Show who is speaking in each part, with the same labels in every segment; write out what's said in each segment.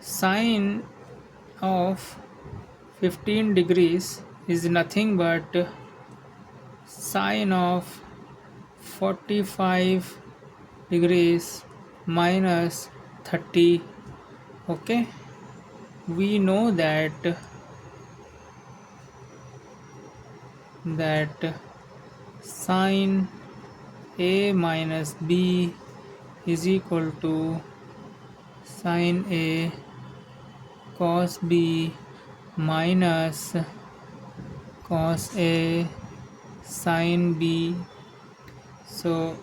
Speaker 1: Sine of 15 degrees is nothing but sine of 45 degrees minus 30. Okay, we know that sine a minus b is equal to sine a cos b minus cos a sin b. So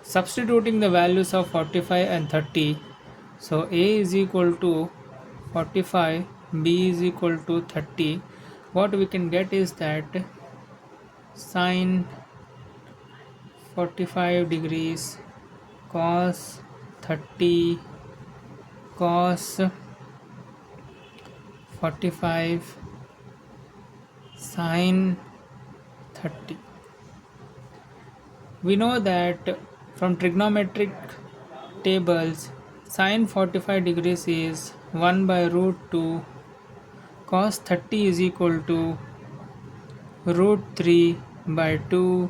Speaker 1: substituting the values of 45 and 30, so a is equal to 45, b is equal to 30. What we can get is that sine 45 degrees cos 30 cos 45 sin 30. We know that from trigonometric tables sin 45 degrees is 1 by root 2, cos 30 is equal to root 3 by 2,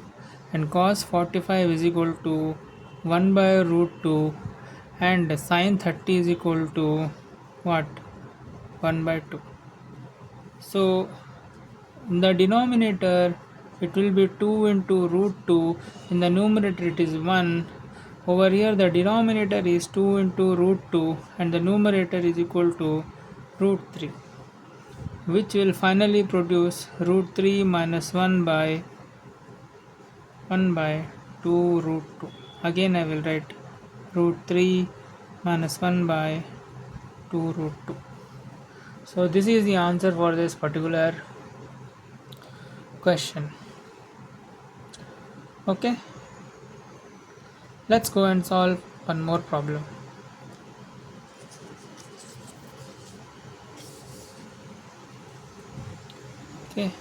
Speaker 1: and cos 45 is equal to 1 by root 2, and sin 30 is equal to what? 1 by 2. So in the denominator it will be 2 into root 2, in the numerator it is 1. Over here the denominator is 2 into root 2 and the numerator is equal to root 3, which will finally produce root 3 minus 1 by 2 root 2. Again I will write root 3 minus 1 by 2 root 2. So this is the answer for this particular question. Okay, let's go and solve one more problem. Okay.